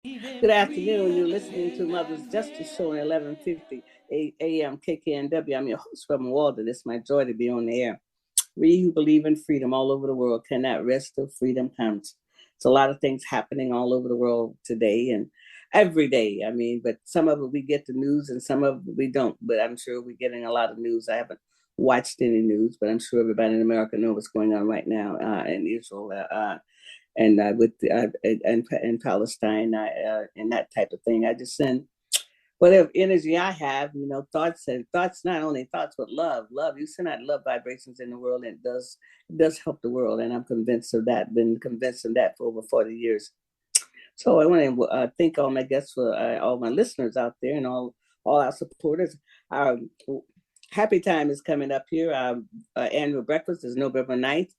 Good afternoon. You're listening to Mother's Justice Show at 11:50 a.m. KKNW. I'm your host, Reverend Walden. It's my joy to be on the air. We who believe in freedom all over the world cannot rest till freedom comes. It's a lot of things happening all over the world today and every day. But some of it we get the news and some of it we don't. But I'm sure we're getting a lot of news. I haven't watched any news, but I'm sure everybody in America knows what's going on right now in Israel. And with and Palestine and that type of thing. I just send whatever energy I have, thoughts and thoughts, not only thoughts, but love. You send out love vibrations in the world, and it does help the world. And I'm convinced of that, been convinced of that for over 40 years. So I want to thank all my guests for all my listeners out there and all our supporters. Um, Happy time is coming up here. Annual breakfast is November 9th.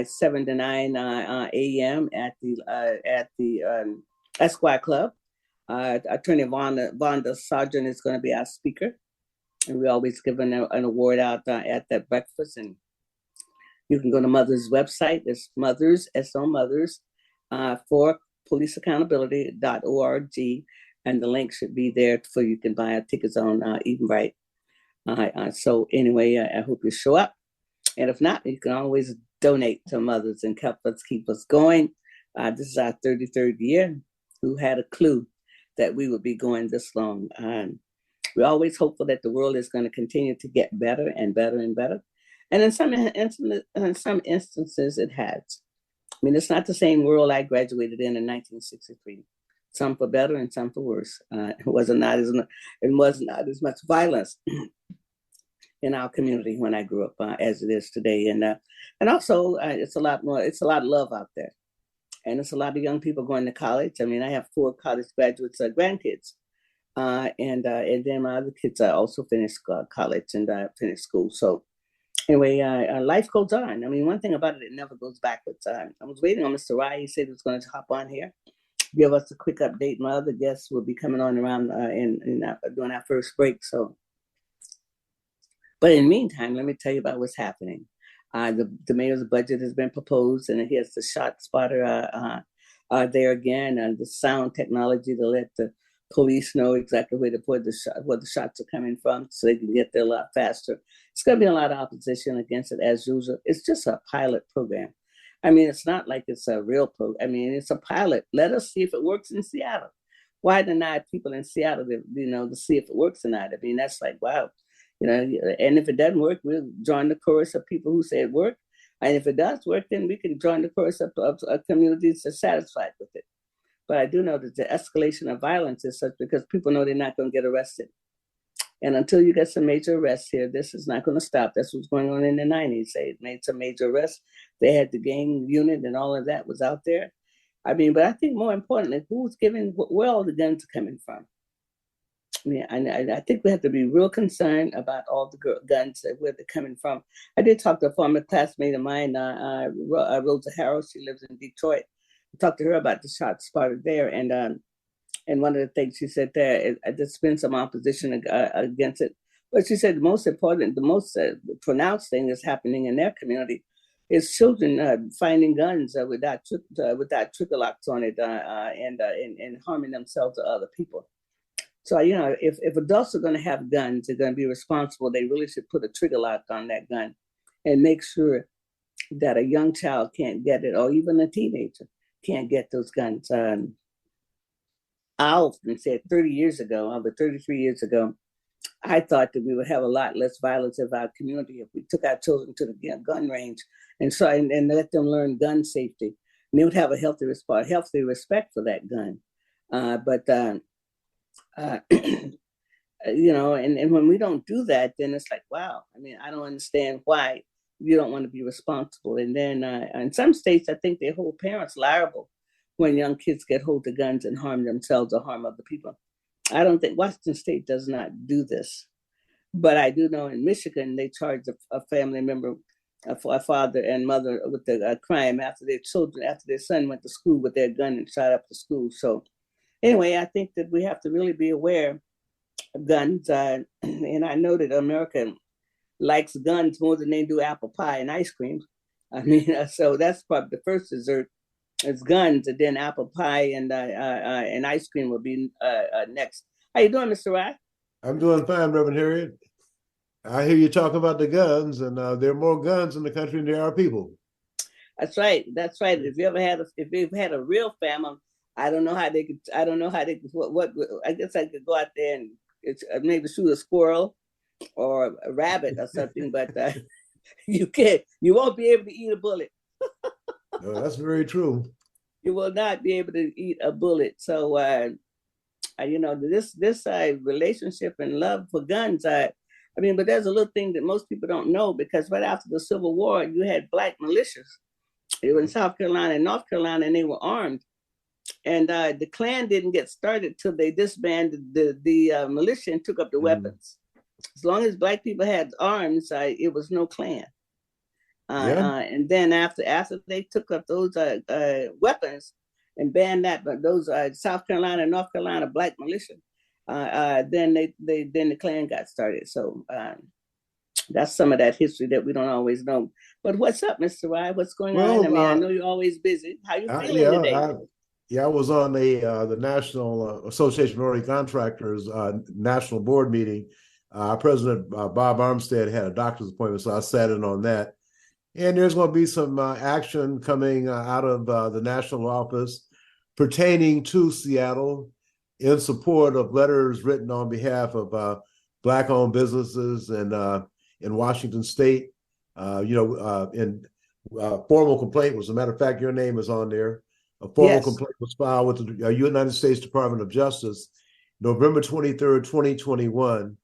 7 to 9 a.m. at the Esquire Club. Attorney Vonda Sargent is going to be our speaker, and we always give an award out at that breakfast. And you can go to Mother's website. It's Mothers, S-O Mothers, for policeaccountability.org, and the link should be there for you can buy tickets on Eventbrite. So anyway, I hope you show up. And if not, you can always donate to Mothers and help us keep us going. This is our 33rd year. Who had a clue that we would be going this long? We're always hopeful that the world is going to continue to get better and better and better. And in some instances, it has. It's not the same world I graduated in 1963. Some for better and some for worse. It was not as much violence in our community when I grew up as it is today, and also it's a lot more. It's a lot of love out there, and it's a lot of young people going to college. I have 4 college graduates, grandkids, and then my other kids also finished college and finished school. So anyway, life goes on. One thing about it never goes backwards. I was waiting on Mr. Rye. He said he was going to hop on here, give us a quick update. My other guests will be coming on around during our first break. So. But in the meantime, let me tell you about what's happening. The mayor's budget has been proposed, and here's the shot spotter there again, and the sound technology to let the police know exactly where the shots are coming from, so they can get there a lot faster. It's going to be a lot of opposition against it as usual. It's just a pilot program. It's not like it's a real program. It's a pilot. Let us see if it works in Seattle. Why deny people in Seattle, to see if it works or not? That's like, wow. And if it doesn't work, we'll join the chorus of people who say it worked. And if it does work, then we can join the chorus of communities that are satisfied with it. But I do know that the escalation of violence is such because people know they're not going to get arrested. And until you get some major arrests here, this is not going to stop. That's what's going on in the 90s. They made some major arrests. They had the gang unit and all of that was out there. But I think more importantly, where all the guns are coming from. I think we have to be real concerned about all the guns, where they're coming from. I did talk to a former classmate of mine, Rosa Harrell. She lives in Detroit. I talked to her about the shot spotted there, and one of the things she said there is there's been some opposition against it. But she said the most pronounced thing that's happening in their community is children finding guns without trigger locks on it and harming themselves or other people. So, if adults are going to have guns, they're going to be responsible. They really should put a trigger lock on that gun and make sure that a young child can't get it, or even a teenager can't get those guns. I often said 30 years ago, over 33 years ago, I thought that we would have a lot less violence in our community if we took our children to the gun range and let them learn gun safety. And they would have a healthy respect for that gun. And when we don't do that, then it's like, wow. I don't understand why you don't want to be responsible. And then in some states, I think they hold parents liable when young kids get hold of guns and harm themselves or harm other people. I don't think Washington State does not do this, but I do know in Michigan they charged a family member, a father and mother, with the crime after their son went to school with their gun and shot up the school. So anyway, I think that we have to really be aware of guns. And I know that America likes guns more than they do apple pie and ice cream. So that's probably the first dessert It's guns, and then apple pie and ice cream will be next. How you doing, Mr. Rye? I'm doing fine, Reverend Harriet. I hear you talking about the guns, and there are more guns in the country than there are people. That's right. That's right. If you've had a real famine, I don't know how they could. I don't know how they could. What I guess I could go out there and maybe shoot a squirrel or a rabbit or something, but you can't. You won't be able to eat a bullet. No, that's very true. You will not be able to eat a bullet. So, this relationship and love for guns. I mean, but there's a little thing that most people don't know because right after the Civil War, you had black militias. They were in South Carolina and North Carolina, and they were armed. And the Klan didn't get started till they disbanded the militia and took up the weapons. As long as black people had arms, it was no Klan. And then after they took up those weapons and banned that, but those South Carolina and North Carolina black militia, then the Klan got started. So that's some of that history that we don't always know. But what's up, Mr. Rye? What's going on? I mean, I know you're always busy. How you feeling today? I was on the National Association of Minority Contractors national board meeting. President Bob Armstead had a doctor's appointment, so I sat in on that. And there's going to be some action coming out of the national office pertaining to Seattle in support of letters written on behalf of Black-owned businesses and in Washington State. In formal complaint was, as a matter of fact, your name is on there. A formal complaint was filed with the United States Department of Justice, November 23rd, 2021.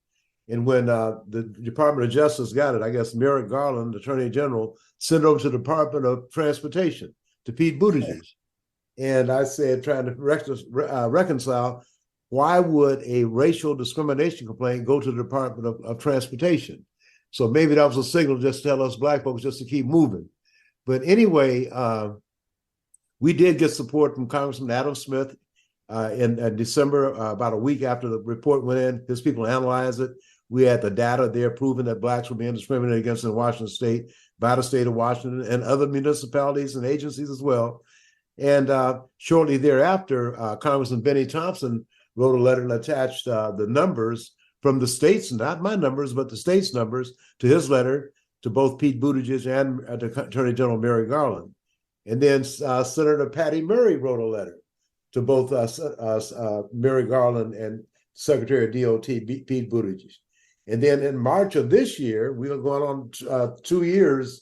And when the Department of Justice got it, I guess Merrick Garland, Attorney General, sent it over to the Department of Transportation, to Pete Buttigieg. And I said, trying to reconcile, why would a racial discrimination complaint go to the Department of Transportation? So maybe that was a signal just to tell us Black folks just to keep moving. But anyway, we did get support from Congressman Adam Smith in December, about a week after the report went in. His people analyzed it. We had the data there proving that Blacks were being discriminated against in Washington State by the state of Washington and other municipalities and agencies as well. And shortly thereafter, Congressman Benny Thompson wrote a letter and attached the numbers from the states, not my numbers, but the state's numbers, to his letter to both Pete Buttigieg and Attorney General Merrick Garland. And then Senator Patty Murray wrote a letter to both Merrick Garland and Secretary of DOT Pete Buttigieg. And then in March of this year, we are going on 2 years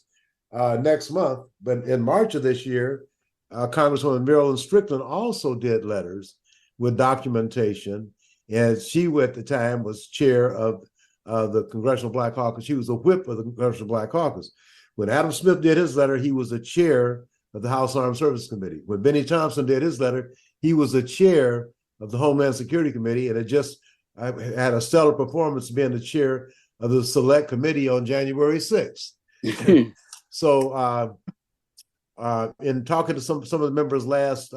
next month, but in March of this year, Congresswoman Marilyn Strickland also did letters with documentation. And she, at the time, was chair of the Congressional Black Caucus. She was the whip of the Congressional Black Caucus. When Adam Smith did his letter, he was the chair of the House Armed Services Committee. When Benny Thompson did his letter, he was the chair of the Homeland Security Committee, and I had a stellar performance being the chair of the Select Committee on January 6th. So in talking to some of the members last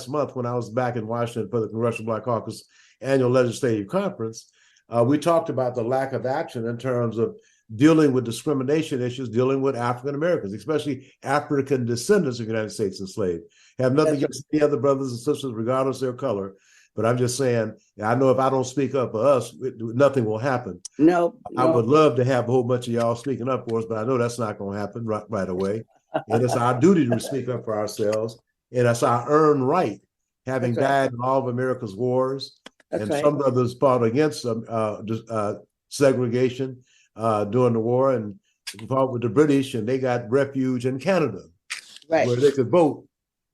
month when I was back in Washington for the Congressional Black Caucus annual legislative conference, we talked about the lack of action in terms of dealing with discrimination issues, dealing with African Americans, especially African descendants of United States enslaved. Have nothing against any other brothers and sisters, regardless of their color. But I'm just saying, I know if I don't speak up for us, nothing will happen. No. I would love to have a whole bunch of y'all speaking up for us, but I know that's not going to happen right away. And it's our duty to speak up for ourselves. And that's our earned right, having died in all of America's wars. Some brothers fought against segregation during the war and fought with the British, and they got refuge in Canada, where they could vote.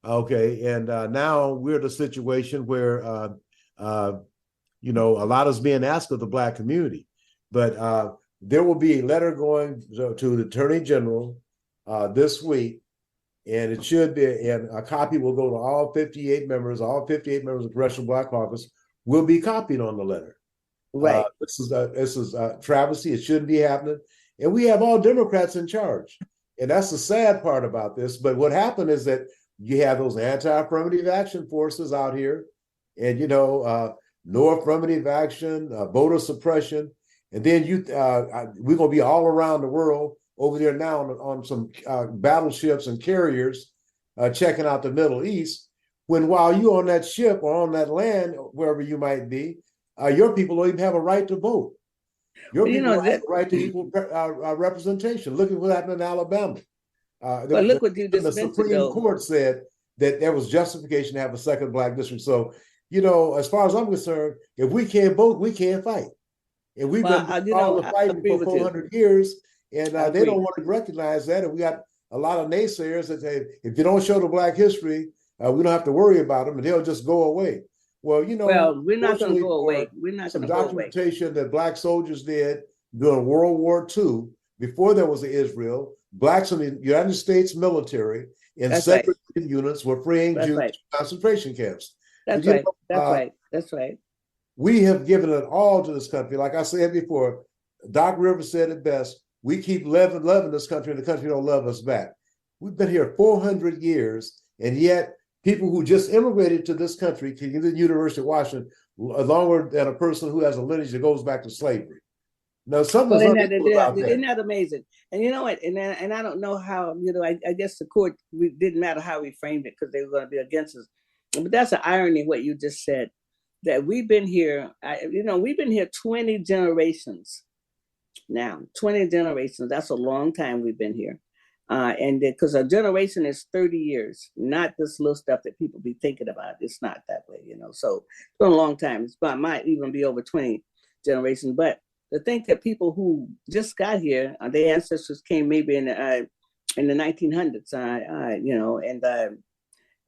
Okay, and now we're in a situation where, a lot is being asked of the Black community. But there will be a letter going to the Attorney General this week, and it should be, and a copy will go to all 58 members of the Congressional Black Caucus will be copied on the letter. Right. This is a travesty. It shouldn't be happening. And we have all Democrats in charge. And that's the sad part about this. But what happened is that you have those anti-affirmative action forces out here, and no affirmative action, voter suppression, and then we're gonna be all around the world over there now on some battleships and carriers checking out the Middle East, when while you're on that ship or on that land, wherever you might be, your people don't even have a right to vote. Your Well, you people know don't have that. a right to equal representation. Look at what happened in Alabama. But look what you The just mentioned, Supreme though. Court said that there was justification to have a second black district. So, as far as I'm concerned, if we can't vote, we can't fight. And we've Well, been all the I fighting agree for with you. 400 years, and I they don't agree. want to recognize that. And we got a lot of naysayers that say, if you don't show the black history, we don't have to worry about them, and they'll just go away. Well, Well, we're not going to fortunately go away. for We're not going some to go away. documentation that black soldiers did during World War II, before there was Israel, blacks in the United States military in That's right. segregated units were freeing That's Jews right. from concentration camps. That's But, right. That's right. That's right. we have given it all to this country. Like I said before, Doc Rivers said it best. We keep loving this country, and the country don't love us back. We've been here 400 years, and yet people who just immigrated to this country can get to the University of Washington longer than a person who has a lineage that goes back to slavery. Now, something's unequal about that. Isn't that amazing? And you know what? And I don't know how, I guess the court, didn't matter how we framed it because they were going to be against us. But that's an irony, what you just said, that we've been here, we've been here 20 generations now. 20 generations. That's a long time we've been here. And because a generation is 30 years, not this little stuff that people be thinking about. It's not that way, So it's been a long time. Might even be over 20 generations. But to think that people who just got here, their ancestors came maybe in the 1900s,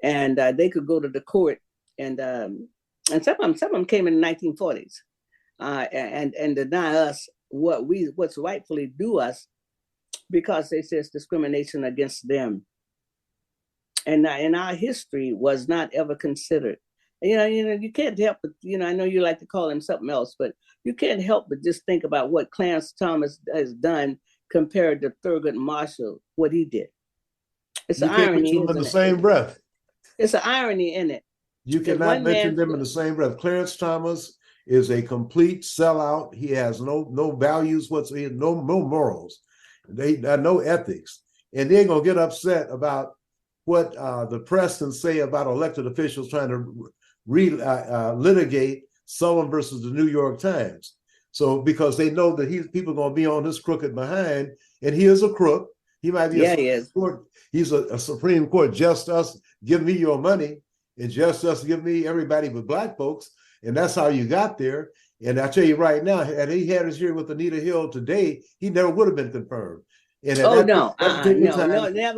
and they could go to the court, and some of them came in the 1940s, and deny us what's rightfully due us, because they say it's discrimination against them, and our history was not ever considered. You can't help but, I know you like to call him something else, but you can't help but just think about what Clarence Thomas has done compared to Thurgood Marshall, what he did. It's an irony, isn't it? In the same breath. It's an irony in it. You cannot mention them in the same breath. Clarence Thomas is a complete sellout. He has no values whatsoever, no morals, no ethics, and they're gonna get upset about what the press can say about elected officials trying to litigate Sullivan versus the New York Times. So because they know that people are going to be on his crooked behind, and he is a crook. He might be he's a Supreme Court, just us, give me your money, and just us, give me everybody but black folks. And that's how you got there. And I tell you right now, had he had his hearing with Anita Hill today, he never would have been confirmed. And never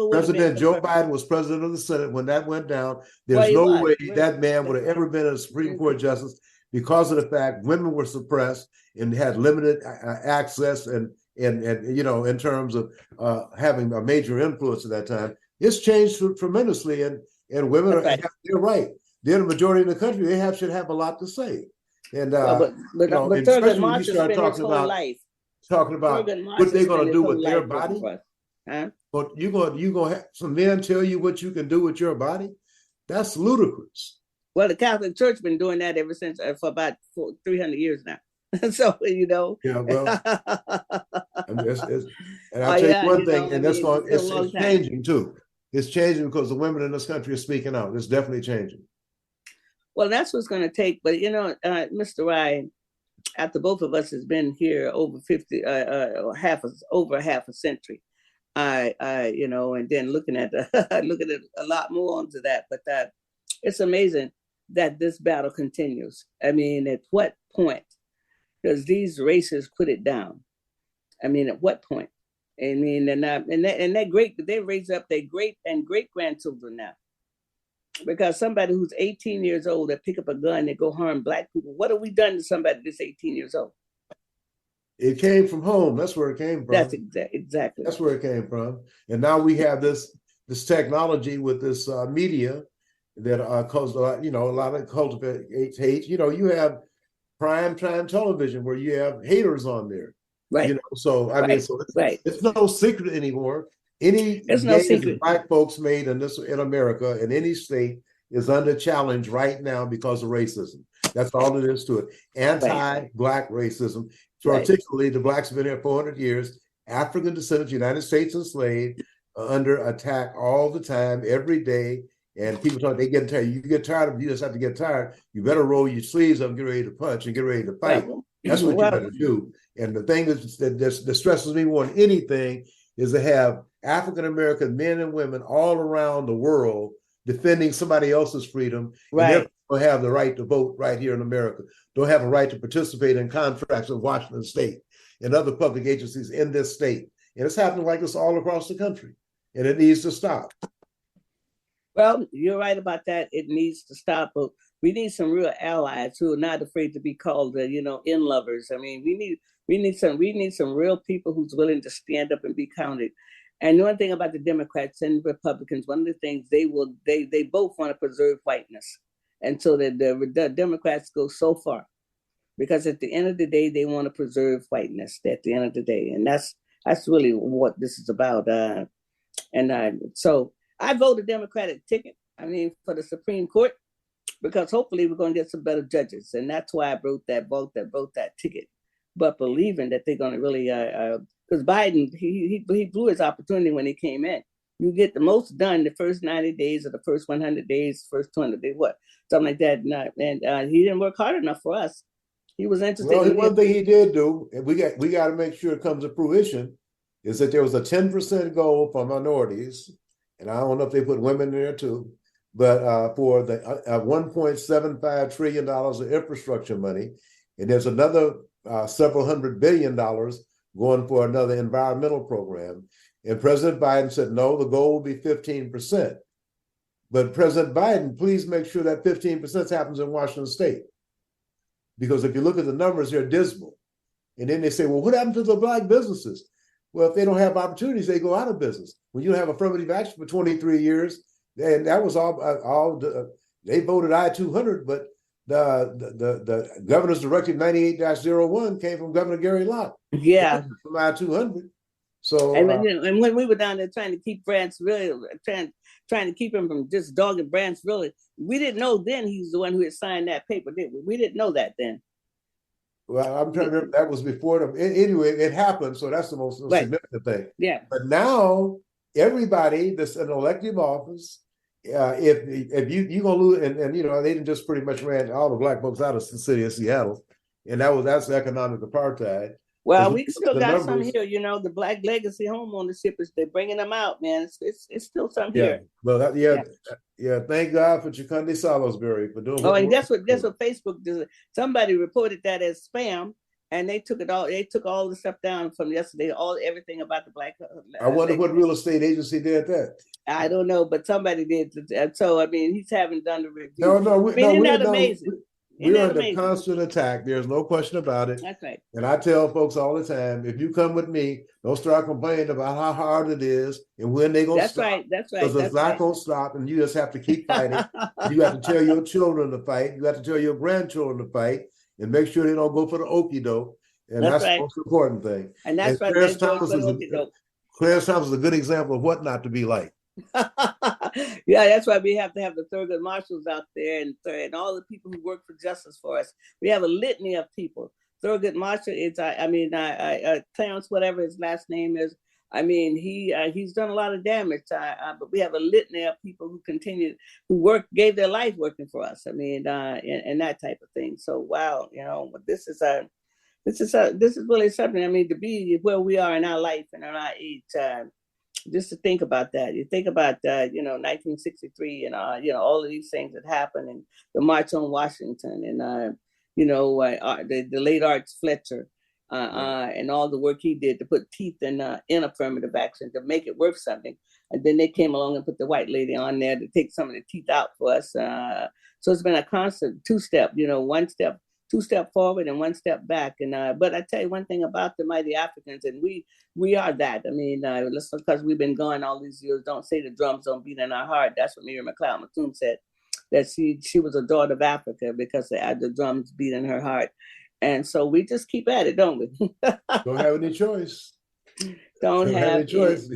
President Joe Biden was president of the Senate when that went down. There's no way that man would have ever been a Supreme Court justice, because of the fact women were suppressed and had limited access and in terms of having a major influence at that time. It's changed tremendously, and women they're right. They're the majority of the country. They should have a lot to say. And Thurgood Marshall spent his whole life talking about what they're going to do with their body. But you going to have some men tell you what you can do with your body? That's ludicrous. Well, the Catholic Church been doing that ever since for about 300 years now. So Yeah, well, and I'll tell you one thing, and it's changing too. It's changing because the women in this country are speaking out. It's definitely changing. Well, that's what's going to take. But Mr. Ryan, after both of us has been here over over half a century, and then looking at a lot more onto that. But it's amazing that this battle continues. I mean, at what point does these races put it down? I mean, at what point? I mean, they raise up their great and great grandchildren now. Because somebody who's 18 years old that pick up a gun and go harm black people, what have we done to somebody that's 18 years old? It came from home. That's where it came from. That's exactly. That's where it came from. And now we have this technology with this media that causes a lot of cultivates hate. You have prime time television where you have haters on there. Right. So I mean, so it's no secret anymore. Any gains black folks made in America in any state is under challenge right now because of racism. That's all it is to it. Anti-black racism. So particularly the blacks have been here 400 years, African descendants, United States enslaved, under attack all the time, every day. And people talk, they get tired. You get tired of, you just have to get tired. You better roll your sleeves up and get ready to punch and get ready to fight. That's what you better do. And the thing that stresses me more than anything is to have African American men and women all around the world defending somebody else's freedom, right. And they don't have the right to vote right here in America, don't have a right to participate in contracts in Washington State and other public agencies in this state. And it's happening like this all across the country, and it needs to stop. Well, you're right about that. It needs to stop, but we need some real allies who are not afraid to be called, in lovers. I mean, we need some real people who's willing to stand up and be counted. And one thing about the Democrats and Republicans, one of the things they both want to preserve whiteness, and so the Democrats go so far, because at the end of the day, they want to preserve whiteness. At the end of the day, and that's really what this is about. So I vote a Democratic ticket. I mean, for the Supreme Court, because hopefully we're going to get some better judges, and that's why I wrote that ticket. But believing that they're going to really, because Biden, he blew his opportunity when he came in. You get the most done the first 90 days or the first 100 days, first 200 days, something like that. And he didn't work hard enough for us. He was interested. Well, one thing he did do, and we got to make sure it comes to fruition, is that there was a 10% goal for minorities, and I don't know if they put women there too, but for the $1.75 trillion of infrastructure money, and there's another several $100 billion going for another environmental program. And President Biden said, no, the goal will be 15%. But President Biden, please make sure that 15% happens in Washington State. Because if you look at the numbers, they're dismal. And then they say, well, what happened to the Black businesses? Well, if they don't have opportunities, they go out of business. When you have affirmative action for 23 years, and that was all they voted I-200, but the governor's directive 98-01 came from Governor Gary Locke. Yeah. From I-200. So and when we were down there trying to keep Branch really trying to keep him from just dogging Branch really, we didn't know then he's the one who had signed that paper, did we? We didn't know that then. Well, I'm trying to remember, that was before them. Anyway, it happened, so that's the most significant thing. Yeah. But now everybody that's in elective office, if you're gonna lose, and they didn't just pretty much ran all the Black folks out of the city of Seattle, and that's economic apartheid. Well, we still got some here. The Black legacy home ownership they're bringing them out, man. It's still some here. Well, thank God for Chikunde Salisbury for doing. Oh, and guess what Facebook did? Somebody reported that as spam, and they took it all. They took all the stuff down from yesterday. Everything about the Black. I wonder what real estate agency did that. I don't know, but somebody did. So I mean, he's haven't done the review. Isn't that amazing? We're under constant attack. There's no question about it. That's right. And I tell folks all the time, if you come with me, don't start complaining about how hard it is and when they're going to stop. That's right. Because it's not going to stop, and you just have to keep fighting. You have to tell your children to fight. You have to tell your grandchildren to fight, and make sure they don't go for the okie doke. And that's the most important thing. And that's right. Clarence Thomas is a good example of what not to be like. Yeah, that's why we have to have the Thurgood Marshalls out there and all the people who work for justice for us. We have a litany of people. Thurgood Marshall is, Clarence, whatever his last name is. I mean, he's done a lot of damage. But we have a litany of people who gave their life working for us. I mean, and that type of thing. So wow, this is really something. I mean, to be where we are in our life and in our age. Just to think about that. You think about 1963 and all of these things that happened, and the March on Washington, and the late Arch Fletcher, and all the work he did to put teeth in affirmative action to make it worth something. And then they came along and put the white lady on there to take some of the teeth out for us. So it's been a constant two-step, two step forward and one step back. And but I tell you one thing about the mighty Africans, and we are that. I mean, listen, because we've been gone all these years. Don't say the drums don't beat in our heart. That's what Miriam McLeod Mattoon said. That she was a daughter of Africa because the drums beat in her heart. And so we just keep at it, don't we? Don't have any choice. Don't have any choice.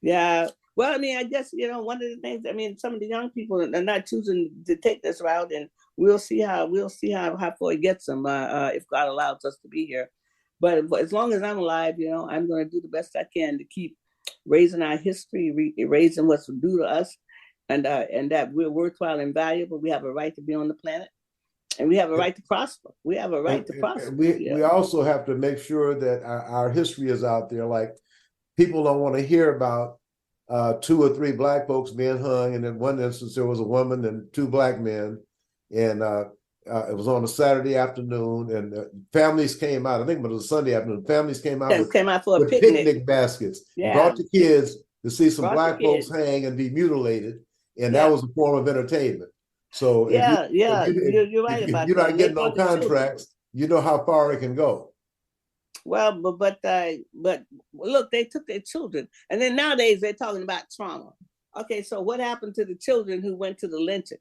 Yeah. Well, I mean, I guess, one of the things, I mean, some of the young people are not choosing to take this route, and we'll see how far it gets them if God allows us to be here. But as long as I'm alive, I'm going to do the best I can to keep raising our history, raising what's due to us, and that we're worthwhile and valuable. We have a right to be on the planet, and we have a right to prosper. We have a right to prosper. We also have to make sure that our history is out there. Like, people don't want to hear about 2 or 3 black folks being hung, and in one instance there was a woman and 2 black men, and it was on a Saturday afternoon, and families came out. I think it was a Sunday afternoon. Families came out for with a picnic baskets, yeah. Brought the kids to see some black folks hang and be mutilated, and that was a form of entertainment. So you're right about that. You're not getting on contracts, you know how far it can go. Well, but look, they took their children, and then nowadays they're talking about trauma. Okay, so what happened to the children who went to the lynchings?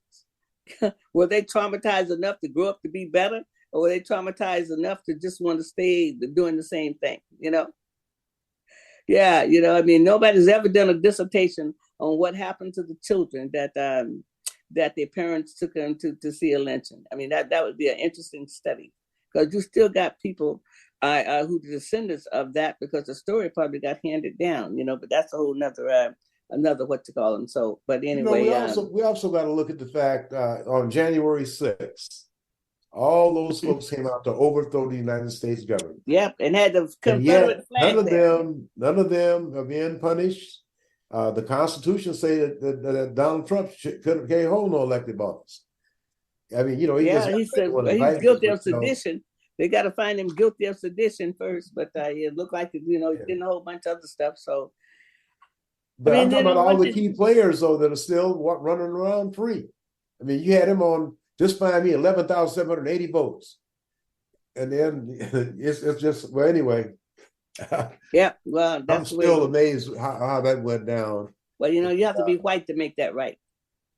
Were they traumatized enough to grow up to be better, or were they traumatized enough to just want to stay doing the same thing? Yeah, I mean, nobody's ever done a dissertation on what happened to the children that their parents took them to see a lynching. I mean, that would be an interesting study, because you still got people who the descendants of that, because the story probably got handed down, but that's a whole another what to call them. So, but anyway, we also got to look at the fact on January 6th, all those folks came out to overthrow the United States government. Yep, and had the Confederate flag. None of them are being punished. The Constitution say that Donald Trump can't hold no elected office. I mean, he said he's guilty of sedition. They got to find him guilty of sedition first, but it looked like he did a whole bunch of other stuff. So, but I'm talking about all the key players though that are still running around free. I mean, you had him on, just find me 11,780 votes, and then it's just, well, anyway. Yeah, well, I'm still amazed how that went down. Well, you have to be white to make that right.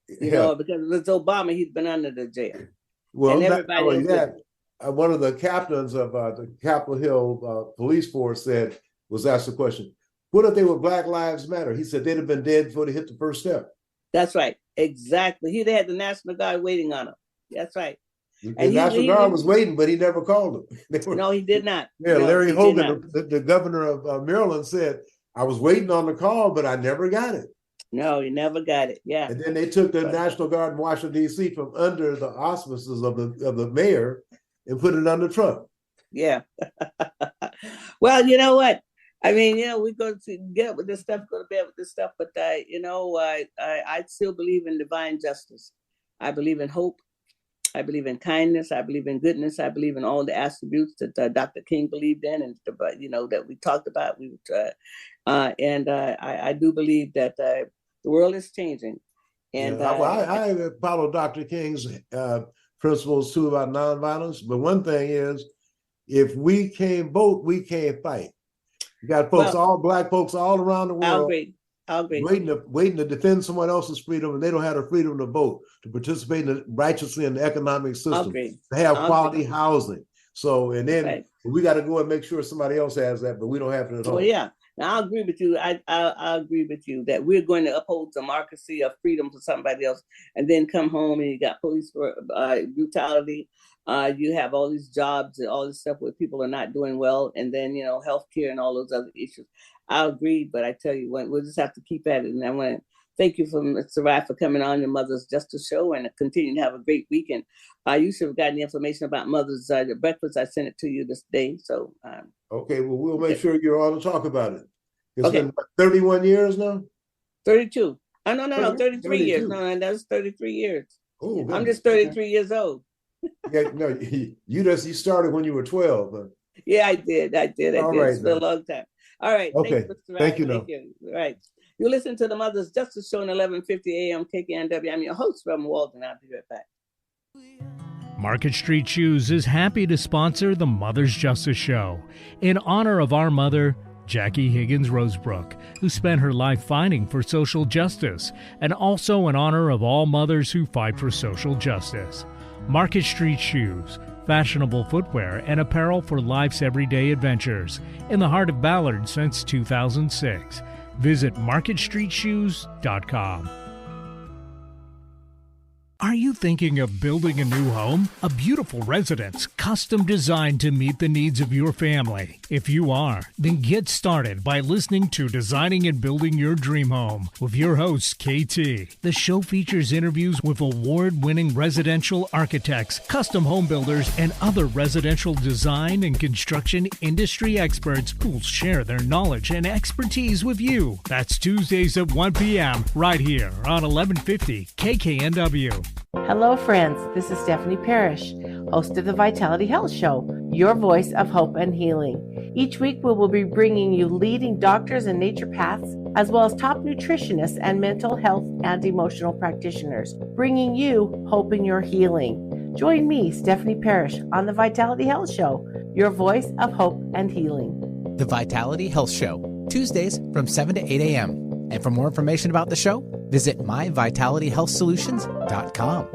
Because with Obama, he's been under the jail. Well, not only that, one of the captains of the Capitol Hill police force was asked the question, what if they were Black Lives Matter? He said they'd have been dead before they hit the first step. That's right. Exactly. He'd had the National Guard waiting on him. That's right. The National Guard was waiting, but he never called them. No, he did not. Yeah, Larry Hogan, the governor of Maryland, said, I was waiting on the call, but I never got it. No, he never got it. Yeah. And then they took the National Guard in Washington, D.C. from under the auspices of the mayor and put it under Trump. Yeah. Well, you know what? I mean, we're going to get with this stuff, go to bed with this stuff, but I still believe in divine justice. I believe in hope. I believe in kindness. I believe in goodness. I believe in all the attributes that Dr. King believed in, and that we talked about. I do believe that the world is changing. And I follow Dr. King's principles too about nonviolence. But one thing is, if we can't vote, we can't fight. You got folks, all black folks all around the world. I'll agree. Waiting to defend someone else's freedom, and they don't have the freedom to vote, to participate righteously in the economic system, to have quality housing. So, and then we got to go and make sure somebody else has that, but we don't have it at home. Well, yeah. Now, I'll agree with you. I agree with you that we're going to uphold democracy or freedom for somebody else, and then come home and you got police brutality. You have all these jobs and all this stuff where people are not doing well, and then healthcare and all those other issues. I agree, but I tell you what, we'll just have to keep at it. And I want to thank you for Mr. Rai for coming on your Mother's Justice Show, and continue to have a great weekend. You should have gotten the information about Mother's breakfast. I sent it to you this day. So okay, well, we'll make sure you're on to talk about it. It's been 31 years now? 32. Oh, no, 33 years. No, that's 33 years. Oh, I'm just 33 years old. Yeah, no, you started when you were 12. Huh? Yeah, I did. Right, it's been a long time. All right. Okay. Thank you. Thank you. All right. You listen to the Mother's Justice Show on 1150 AM KKNW. I'm your host, Reverend Walden. I'll be right back. Market Street Shoes is happy to sponsor the Mother's Justice Show in honor of our mother, Jackie Higgins Rosebrook, who spent her life fighting for social justice, and also in honor of all mothers who fight for social justice. Market Street Shoes, fashionable footwear and apparel for life's everyday adventures, in the heart of Ballard since 2006. Visit marketstreetshoes.com. Are you thinking of building a new home? A beautiful residence, custom designed to meet the needs of your family. If you are, then get started by listening to Designing and Building Your Dream Home with your host, KT. The show features interviews with award-winning residential architects, custom home builders, and other residential design and construction industry experts who will share their knowledge and expertise with you. That's Tuesdays at 1 p.m. right here on 1150 KKNW. Hello, friends. This is Stephanie Parrish, host of the Vitality Health Show, your voice of hope and healing. Each week, we will be bringing you leading doctors and naturopaths, as well as top nutritionists and mental health and emotional practitioners, bringing you hope in your healing. Join me, Stephanie Parrish, on the Vitality Health Show, your voice of hope and healing. The Vitality Health Show, Tuesdays from 7 to 8 a.m. And for more information about the show, visit myvitalityhealthsolutions.com.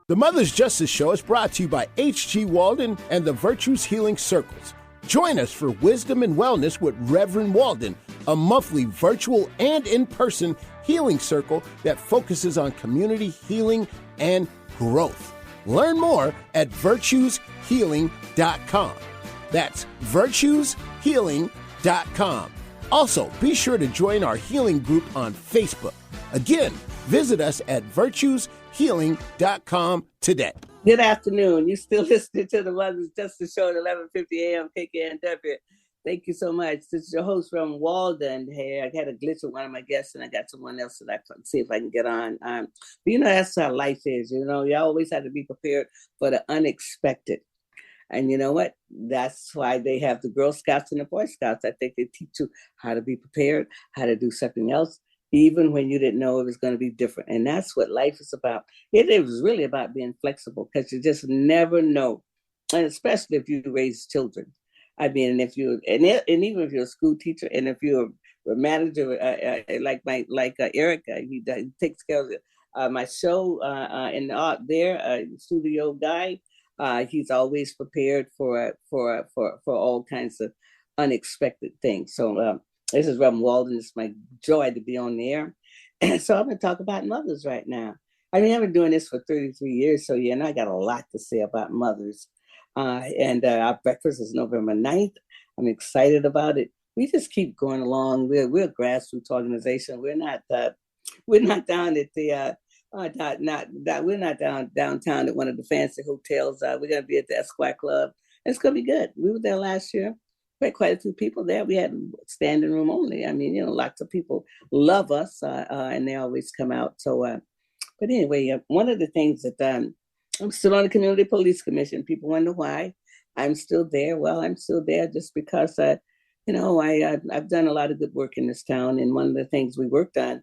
The Mother's Justice Show is brought to you by H.G. Walden and the Virtues Healing Circles. Join us for Wisdom and Wellness with Reverend Walden, a monthly virtual and in-person healing circle that focuses on community healing and growth. Learn more at virtueshealing.com. That's virtueshealing.com. Also, be sure to join our healing group on Facebook. Again, visit us at virtueshealing.com today. Good afternoon. You still listening to the Mother's Justice Show at 1150 a.m. KKNW. Thank you so much. This is your host from Walden. Hey, I had a glitch with one of my guests, and I got someone else that I can see if I can get on. But that's how life is. You always have to be prepared for the unexpected. And you know what? That's why they have the Girl Scouts and the Boy Scouts. I think they teach you how to be prepared, how to do something else, even when you didn't know it was going to be different. And that's what life is about. It is really about being flexible, because you just never know. And especially if you raise children. I mean, and even if you're a school teacher, and if you're a manager like Erica, he takes care of my show and the studio guy. He's always prepared for all kinds of unexpected things. So this is Reverend Walden. It's my joy to be on the air. And so I'm going to talk about mothers right now. I mean, I've been doing this for 33 years, so and I got a lot to say about mothers. And our breakfast is November 9th. I'm excited about it. We just keep going along. We're a grassroots organization. We're not down at the we're not downtown at one of the fancy hotels. We're going to be at the Esquire Club. It's going to be good. We were there last year. We had quite a few people there. We had standing room only. I mean, lots of people love us, and they always come out. So, but anyway, one of the things that I'm still on the Community Police Commission. People wonder why I'm still there. Well, I'm still there just because, I've done a lot of good work in this town. And one of the things we worked on,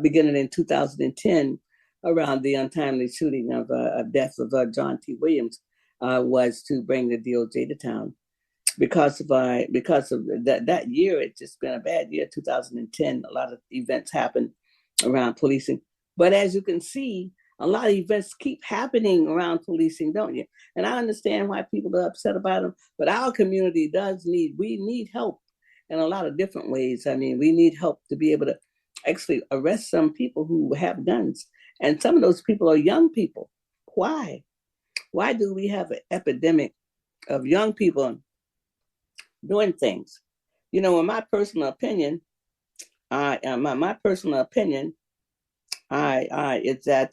beginning in 2010, around the untimely shooting of death of John T. Williams, was to bring the DOJ to town. Because of that year, it's just been a bad year. 2010, a lot of events happened around policing. But as you can see, a lot of events keep happening around policing, don't you? And I understand why people are upset about them. But our community we need help in a lot of different ways. I mean, we need help to be able to actually arrest some people who have guns. And some of those people are young people. Why? Why do we have an epidemic of young people doing things? In my personal opinion, it's that,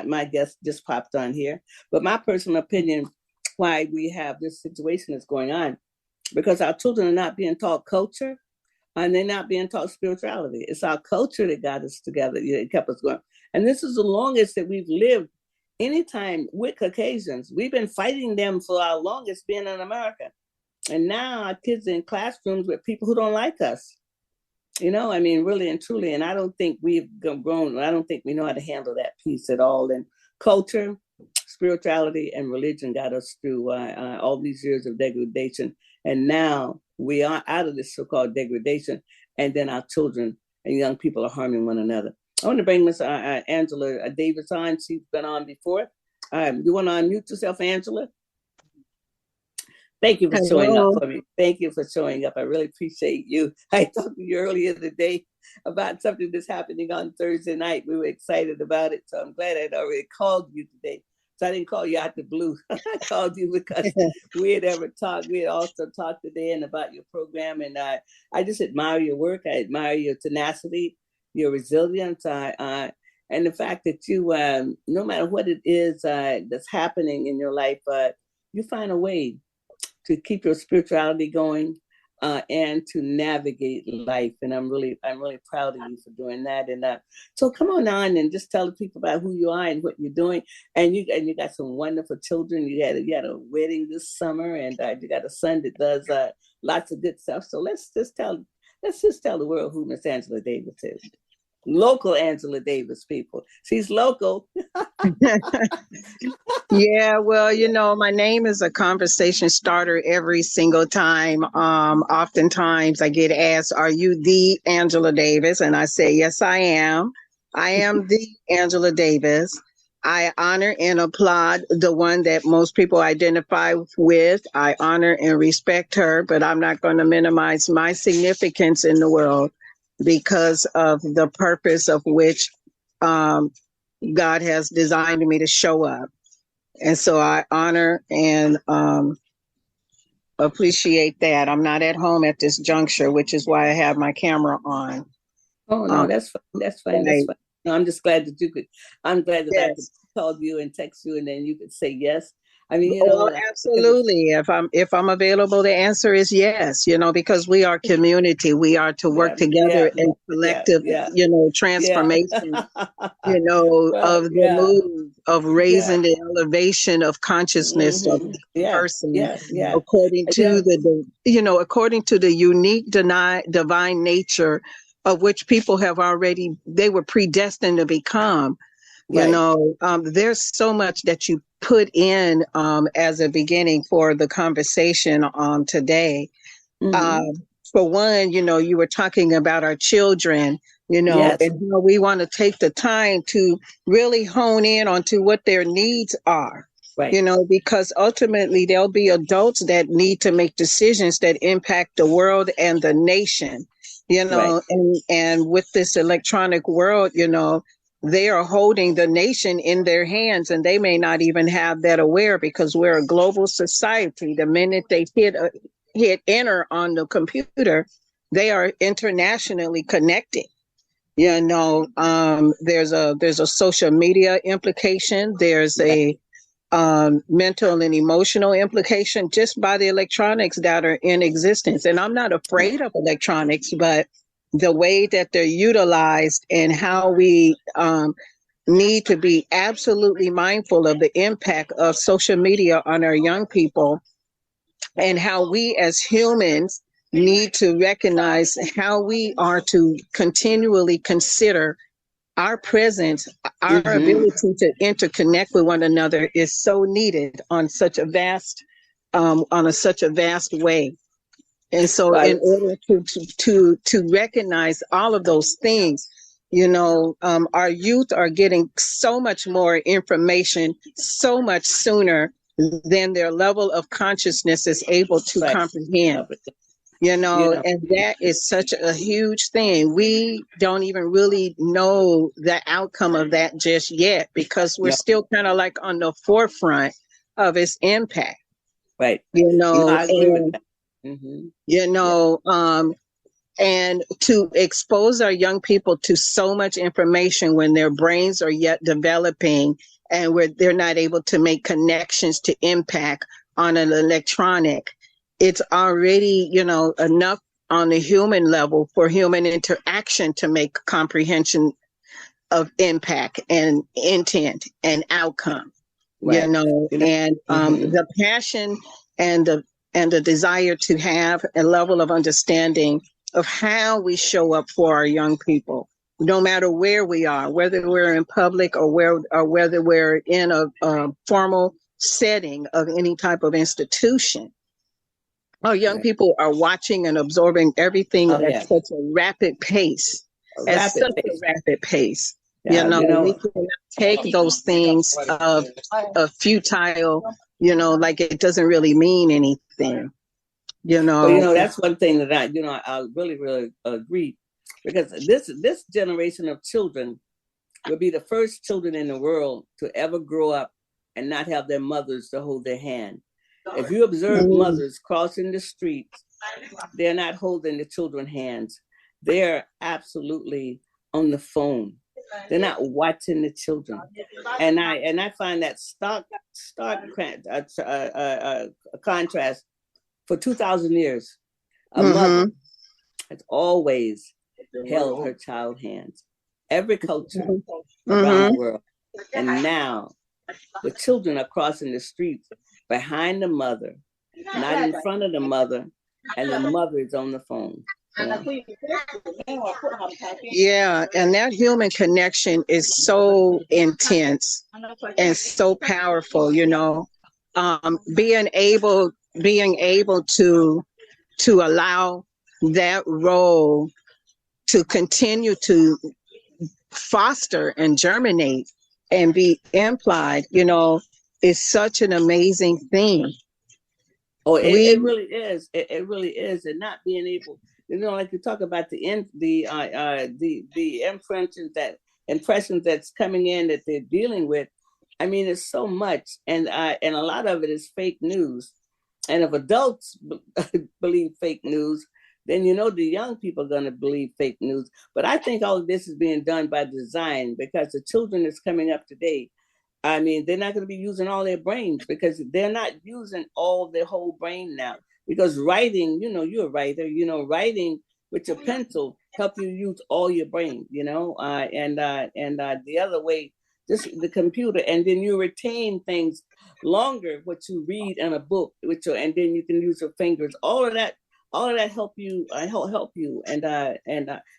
my guest just popped on here. But my personal opinion, why we have this situation that's going on, because our children are not being taught culture, and they're not being taught spirituality. It's our culture that got us together. It kept us going. And this is the longest that we've lived anytime with Caucasians. We've been fighting them for our longest being in America. And now our kids are in classrooms with people who don't like us. Really and truly. And I don't think we've grown. I don't think we know how to handle that piece at all. And culture, spirituality, and religion got us through all these years of degradation. And now we are out of this so-called degradation. And then our children and young people are harming one another. I want to bring Miss Angela Davis on. She's been on before. You want to unmute yourself, Angela? Thank you for showing up for me. Thank you for showing up. I really appreciate you. I talked to you earlier today about something that's happening on Thursday night. We were excited about it. So I'm glad I'd already called you today. So I didn't call you out the blue. I called you because we had talked. We had also talked today and about your program, and I just admire your work. I admire your tenacity, your resilience, and the fact that you, no matter what it is that's happening in your life, you find a way to keep your spirituality going and to navigate life. And I'm really proud of you for doing that. And so come on and just tell the people about who you are and what you're doing. And you got some wonderful children. You had a wedding this summer, and you got a son that does lots of good stuff. So let's just tell the world who Miss Angela Davis is. Local Angela Davis, people. She's local. Yeah, well, my name is a conversation starter every single time. Oftentimes I get asked, are you the Angela Davis? And I say, yes, I am. I am the Angela Davis. I honor and applaud the one that most people identify with. I honor and respect her, but I'm not going to minimize my significance in the world because of the purpose of which God has designed me to show up. And so I honor and appreciate that. I'm not at home at this juncture, which is why I have my camera on. Oh, no, that's fine. That's fine. That's fine. No, I'm just glad that I'm glad that I could call you and text you, and then you could say yes. I mean, absolutely. If I'm available, the answer is yes, because we are community. We are to work together in collective, transformation, of the move of raising the elevation of consciousness of the person according to according to the unique divine nature of which people they were predestined to become. There's so much that you put in as a beginning for the conversation on today. For one, you were talking about our children, and how we want to take the time to really hone in onto what their needs are. Right. Because ultimately there'll be adults that need to make decisions that impact the world and the nation, and with this electronic world, they are holding the nation in their hands, and they may not even have that aware because we're a global society. The minute they hit enter on the computer, they are internationally connected. There's a social media implication. There's a mental and emotional implication just by the electronics that are in existence. And I'm not afraid of electronics, but the way that they're utilized and how we need to be absolutely mindful of the impact of social media on our young people, and how we as humans need to recognize how we are to continually consider our presence, our ability to interconnect with one another is so needed on such a vast way. And so in order to recognize all of those things, our youth are getting so much more information so much sooner than their level of consciousness is able to comprehend. And that is such a huge thing. We don't even really know the outcome of that just yet because we're still kind of like on the forefront of its impact. Right. I agree with that. And to expose our young people to so much information when their brains are yet developing and where they're not able to make connections to impact on an electronic, it's already, enough on the human level for human interaction to make comprehension of impact and intent and outcome, the passion and the desire to have a level of understanding of how we show up for our young people, no matter where we are, whether we're in public or whether we're in a formal setting of any type of institution. Our young people are watching and absorbing everything at such a rapid pace. We cannot take those things of futile, like it doesn't really mean anything. That's one thing that I really, really agree, because this generation of children will be the first children in the world to ever grow up and not have their mothers to hold their hand. If you observe mothers crossing the streets, they're not holding the children's hands. They're absolutely on the phone. They're not watching the children. And I find that stark contrast. For 2,000 years, a mother has always held her child's hands. Every culture around the world. And now the children are crossing the streets behind the mother, not in front of the mother, and the mother is on the phone. Yeah, and that human connection is so intense and so powerful, you know. Being able to allow that role to continue to foster and germinate and be implied, you know, is such an amazing thing. Oh, it really is. It really is. And not being able, you know, like you talk about the impressions that's coming in that they're dealing with. I mean, it's so much, and a lot of it is fake news. And if adults believe fake news, then you know the young people are going to believe fake news. But I think all of this is being done by design, because the children that's coming up today, I mean, they're not going to be using all their brains, because they're not using all their whole brain now. Because writing, you know, you're a writer, you know, writing with your pencil help you use all your brain, you know, and the other way, just the computer, and then you retain things longer, what you read in a book, and then you can use your fingers. All of that help you, and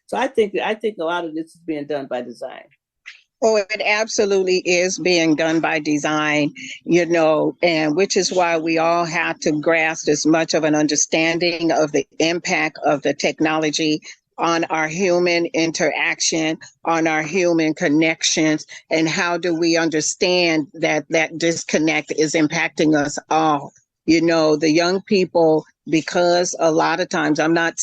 so I think a lot of this is being done by design. Oh, it absolutely is being done by design, you know, and which is why we all have to grasp as much of an understanding of the impact of the technology on our human interaction, on our human connections, and how do we understand that disconnect is impacting us all. You know, the young people, because a lot of times I'm not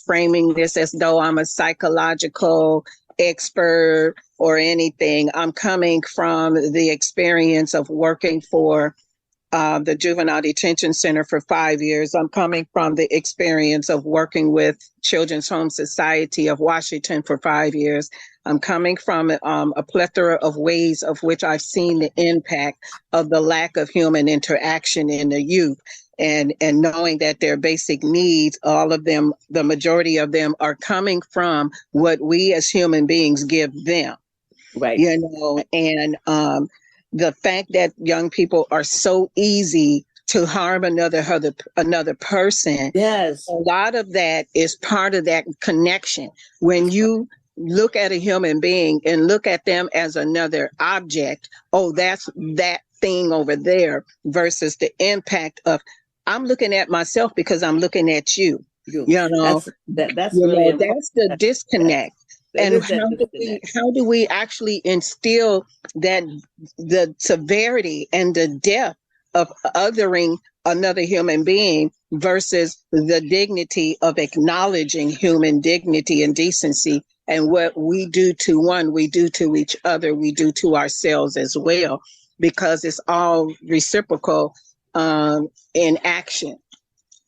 framing this as though I'm a psychological expert or anything. I'm coming from the experience of working for the Juvenile Detention Center for 5 years. I'm coming from the experience of working with Children's Home Society of Washington for 5 years. I'm coming from a plethora of ways of which I've seen the impact of the lack of human interaction in the youth. And knowing that their basic needs, all of them, the majority of them are coming from what we as human beings give them. Right. You know, and the fact that young people are so easy to harm another person. Yes. A lot of that is part of that connection. When you look at a human being and look at them as another object, oh, that's that thing over there, versus the impact of, I'm looking at myself because I'm looking at you. You know, that's really that's the disconnect. And how do we actually instill that the severity and the depth of othering another human being versus the dignity of acknowledging human dignity and decency, and what we do to one, we do to each other, we do to ourselves as well, because it's all reciprocal in action.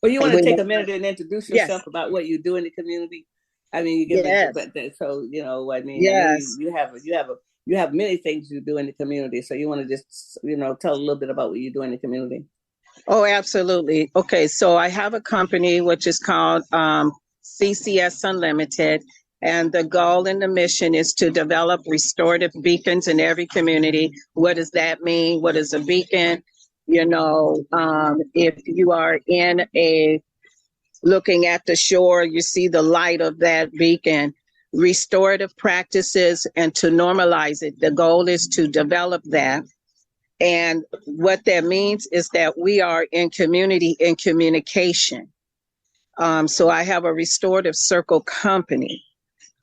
Well, you want to take a minute and introduce yourself about what you do in the community? I mean, you give it, so you know. I mean, you have many things you do in the community. So you want to just, you know, tell a little bit about what you do in the community. Oh, absolutely. Okay, so I have a company which is called CCS Unlimited, and the goal and the mission is to develop restorative beacons in every community. What does that mean? What is a beacon? You know, if you are looking at the shore, you see the light of that beacon. Restorative practices and to normalize it. The goal is to develop that. And what that means is that we are in community in communication. So I have a restorative circle company,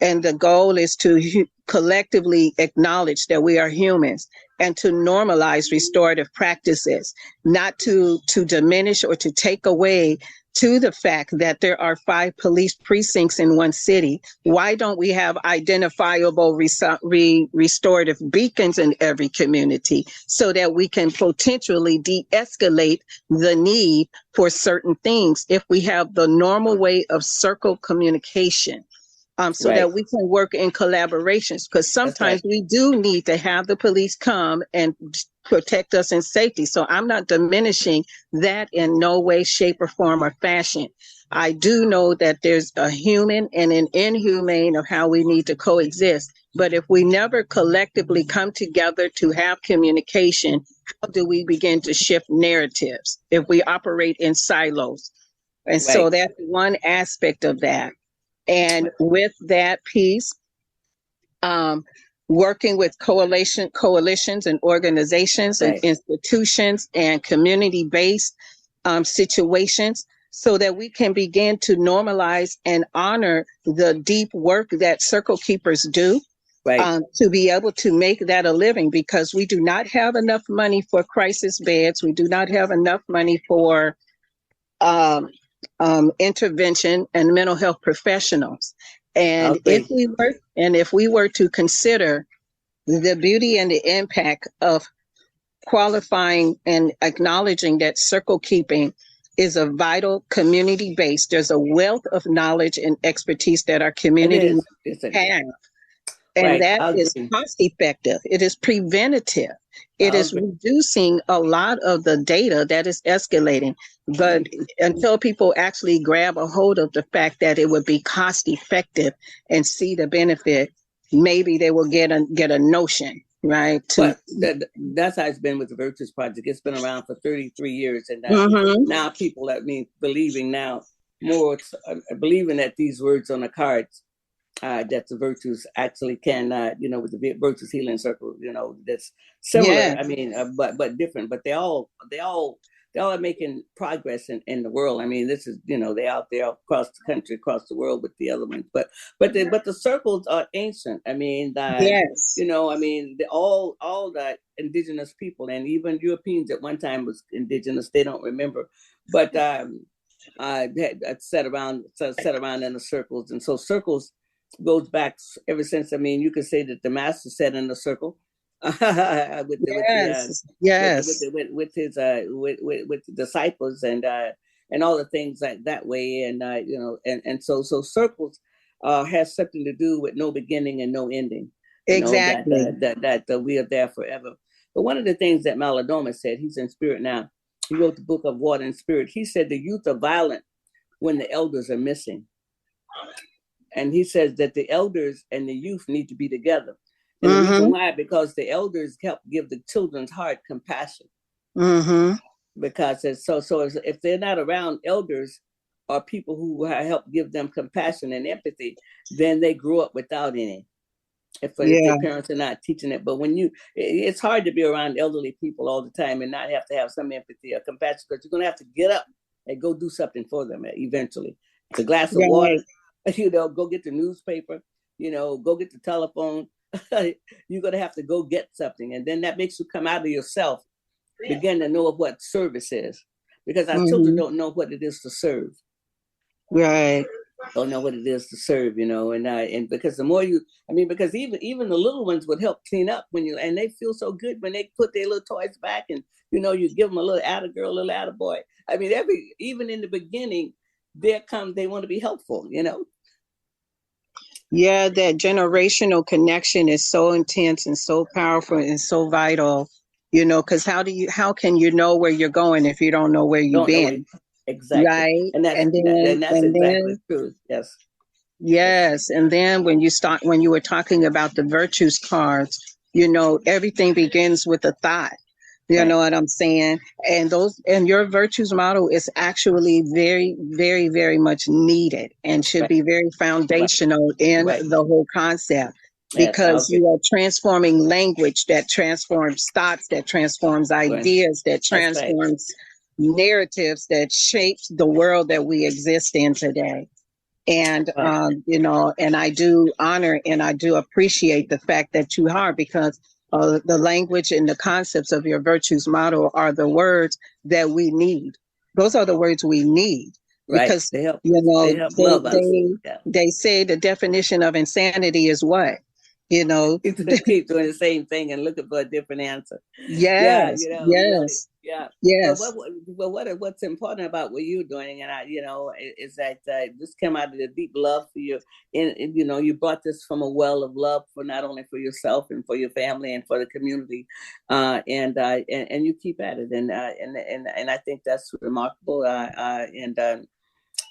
and the goal is to collectively acknowledge that we are humans and to normalize restorative practices, not to diminish or to take away to the fact that there are 5 police precincts in one city. Why don't we have identifiable restorative beacons in every community so that we can potentially de-escalate the need for certain things if we have the normal way of circle communication? So that we can work in collaborations, because sometimes we do need to have the police come and protect us in safety. So I'm not diminishing that in no way, shape, or form or fashion. I do know that there's a human and an inhumane of how we need to coexist. But if we never collectively come together to have communication, how do we begin to shift narratives if we operate in silos? And so that's one aspect of that. And with that piece, working with coalitions and organizations and institutions and community-based situations so that we can begin to normalize and honor the deep work that circle keepers do to be able to make that a living, because we do not have enough money for crisis beds. We do not have enough money for intervention and mental health professionals. And if we were to consider the beauty and the impact of qualifying and acknowledging that circle keeping is a vital community base, there's a wealth of knowledge and expertise that our community have. And that is cost effective. It is preventative. It is reducing a lot of the data that is escalating. But until people actually grab a hold of the fact that it would be cost effective and see the benefit, maybe they will get a notion, right? That's how it's been with the Virtues Project. It's been around for 33 years. And now people, believing now more, believing that these words on the cards, that the virtues actually can, with the Virtues Healing Circle, that's similar. But different. But they all are making progress in the world. This is, they're out there across the country, across the world with the other ones. But the circles are ancient. All the indigenous people and even Europeans at one time was indigenous. They don't remember, but sat around in the circles, and so circles goes back ever since. You could say that the master sat in the circle with the disciples and all the things like that way, and so circles has something to do with no beginning and no ending. Exactly. That we are there forever. But one of the things that Malidoma said, he's in spirit now. He wrote the book of Water and Spirit. He said the youth are violent when the elders are missing. And he says that the elders and the youth need to be together. And the reason why, because the elders help give the children's heart compassion. Because if they're not around elders or people who help give them compassion and empathy, then they grow up without any. If their parents are not teaching it. But it's hard to be around elderly people all the time and not have to have some empathy or compassion, because you're going to have to get up and go do something for them eventually. It's a glass of water. Go get the newspaper, go get the telephone. You're going to have to go get something. And then that makes you come out of yourself, begin to know what service is. Because our children don't know what it is to serve. Right. Don't know what it is to serve, and because the more because even the little ones would help clean up and they feel so good when they put their little toys back and, you give them a little atta-girl, a little atta-boy. Even in the beginning, they want to be helpful, Yeah, that generational connection is so intense and so powerful and so vital, because how can you know where you're going if you don't know where you've been? Exactly. Right. And that's exactly true. Yes. Yes. And then when you were talking about the virtues cards, everything begins with a thought. You know what I'm saying? And your virtues model is actually very, very, very much needed and should be very foundational in the whole concept, because you are transforming language that transforms thoughts, that transforms ideas, that transforms narratives, that shapes the world that we exist in today. And, and I do honor and I do appreciate the fact that you are, because the language and the concepts of your virtues model are the words that we need. Those are the words we need Right. Because, They help. you know, They help love us. Yeah. they say the definition of insanity is what? You know, Keep doing the same thing and looking for a different answer. Yeah, yes, you know, really. yes, Yeah. But yes, what's important about what you're doing, and is that this came out of the deep love for you. And you know, you brought this from a well of love for not only for yourself and for your family and for the community, and you keep at it, and I think that's remarkable.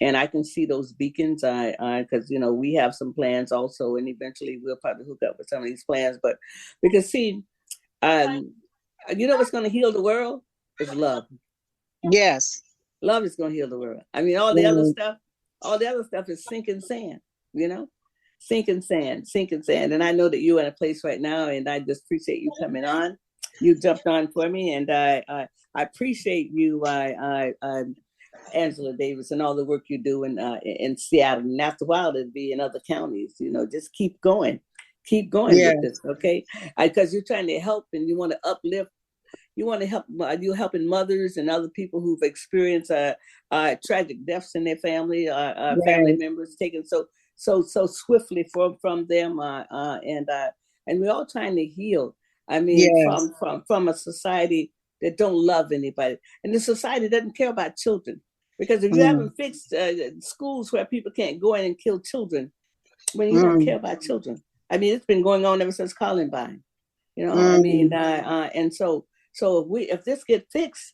And I can see those beacons. Because you know we have some plans also, and eventually we'll probably hook up with some of these plans. But because see, you know what's going to heal the world is love. yes. Love is going to heal the world. I mean, all the other stuff is sinking sand. You know, sinking sand. And I know that you're in a place right now, and I just appreciate you coming on. You jumped on for me, and I appreciate you. Angela Davis and all the work you do in Seattle, and after a while it'll be in other counties. You know, just keep going with this, okay? Because you're trying to help and you want to uplift. You want to help. You're helping mothers and other people who've experienced tragic deaths in their family, family members taken so swiftly from them, and we're all trying to heal. I mean, from a society that don't love anybody, and the society doesn't care about children. Because if you haven't fixed schools where people can't go in and kill children, when you don't care about children, I mean, it's been going on ever since Columbine. You know, I mean, and so if this get fixed,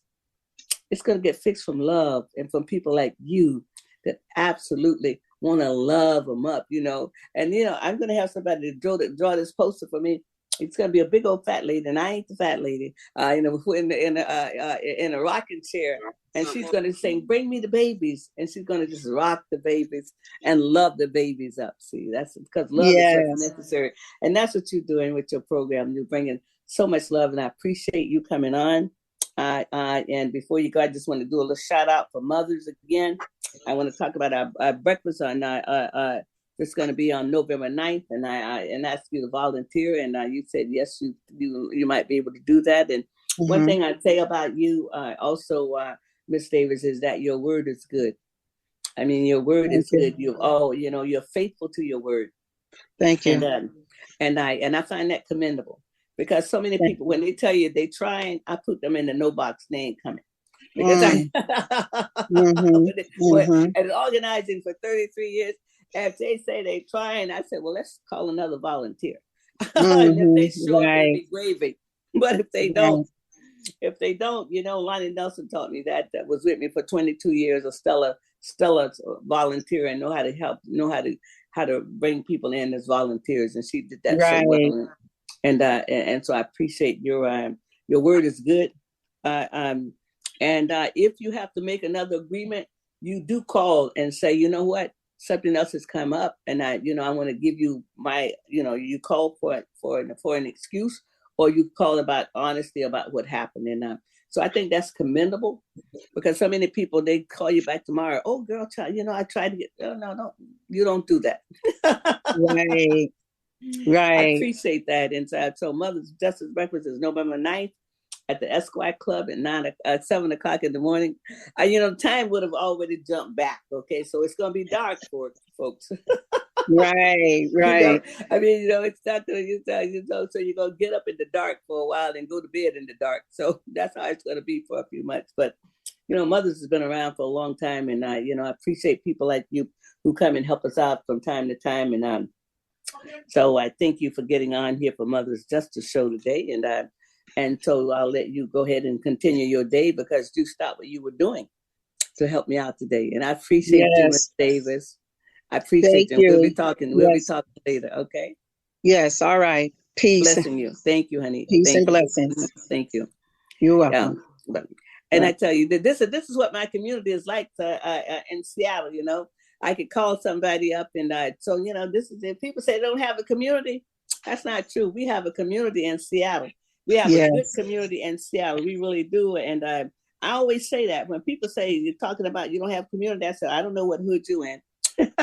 it's going to get fixed from love and from people like you that absolutely want to love them up. You know, and you know, I'm going to have somebody to draw this poster for me. It's gonna be a big old fat lady, and I ain't the fat lady. You know, in a rocking chair, and she's gonna sing "Bring Me the Babies," and she's gonna just rock the babies and love the babies up. See, that's because love is so necessary, and that's what you're doing with your program. You're bringing so much love, and I appreciate you coming on. And before you go, I just want to do a little shout out for mothers again. I want to talk about our breakfast on it's going to be on November 9th, and I asked you to volunteer, and you said yes, you might be able to do that. And one thing I'd say about you also, Miss Davis, is that your word is good. I mean, your word is good. You're faithful to your word. Thank you. And I find that commendable, because so many people, when they tell you they trying, I put them in the no box. They ain't coming. Because and organizing for 33 years. If they say they trying, I said, well, let's call another volunteer. And if they show up, it'll be gravy. But if they don't, you know, Lonnie Nelson taught me that was with me for 22 years. A Stella volunteer and know how to help, know how to bring people in as volunteers, and she did that so well. And so I appreciate your word is good. And if you have to make another agreement, you do call and say, you know what? Something else has come up, and I want to give you my, you call for an excuse, or you call about honesty about what happened. And so I think that's commendable, because so many people, they call you back tomorrow. Oh, girl, child, I tried to get, no, you don't do that. Right. I appreciate that. And so Mother's Justice Breakfast is November 9th. At the Esquire Club at 7 o'clock in the morning. Time would have already jumped back. Okay, so it's going to be dark for folks. Right. I mean, it's not going to, so you're going to get up in the dark for a while and go to bed in the dark. So that's how it's going to be for a few months. But, Mothers has been around for a long time. And, I appreciate people like you who come and help us out from time to time. And so I thank you for getting on here for Mother's Justice Show today. And so I'll let you go ahead and continue your day, because you stopped what you were doing to help me out today. And I appreciate you, Ms. Davis. I appreciate you. We'll be talking later, okay? Yes, all right. Peace. Blessing you. Thank you, honey. Peace and blessings. Thank you. You're welcome. And I tell you that this is what my community is like in Seattle. I could call somebody up, and so this is, if people say they don't have a community, that's not true. We have a community in Seattle. We have a good community in Seattle. We really do. And I always say that when people say you're talking about you don't have community, I say, I don't know what hood you in. I'd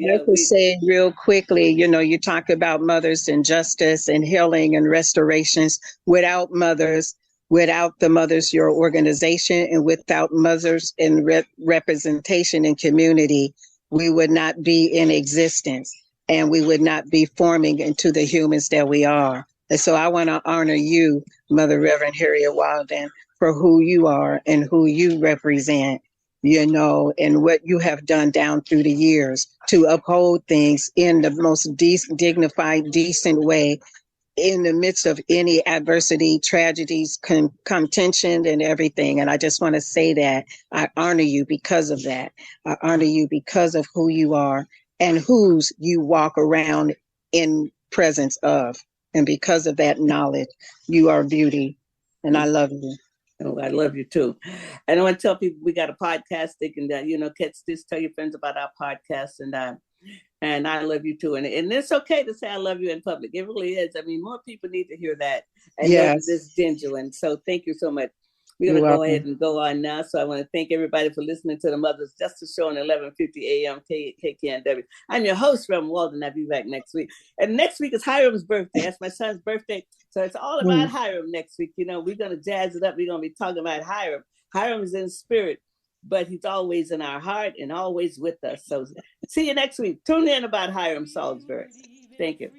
like to say real quickly, you talk about mothers and justice and healing and restorations. Without mothers, Without the Mothers Your Organization and without mothers in representation in community, we would not be in existence and we would not be forming into the humans that we are. And so I want to honor you, Mother Reverend Harriet Walden, for who you are and who you represent, you know, and what you have done down through the years to uphold things in the most dignified, decent way in the midst of any adversity, tragedies, contention, and everything. And I just want to say that I honor you because of that. I honor you because of who you are and whose you walk around in presence of. And because of that knowledge, you are beauty. And I love you. Oh, I love you too. And I want to tell people we got a podcast. They can, catch this, tell your friends about our podcast. And I love you too. And it's okay to say I love you in public. It really is. I mean, more people need to hear that. And yes, this genuine. So thank you so much. We're going to go ahead and go on now. So I want to thank everybody for listening to the Mother's Justice Show on 1150 AM KKNW. I'm your host, Reverend Walden. I'll be back next week. And next week is Hiram's birthday. That's my son's birthday. So it's all about Hiram next week. You know, we're going to jazz it up. We're going to be talking about Hiram. Hiram is in spirit, but he's always in our heart and always with us. So see you next week. Tune in about Hiram Salisbury. Thank you.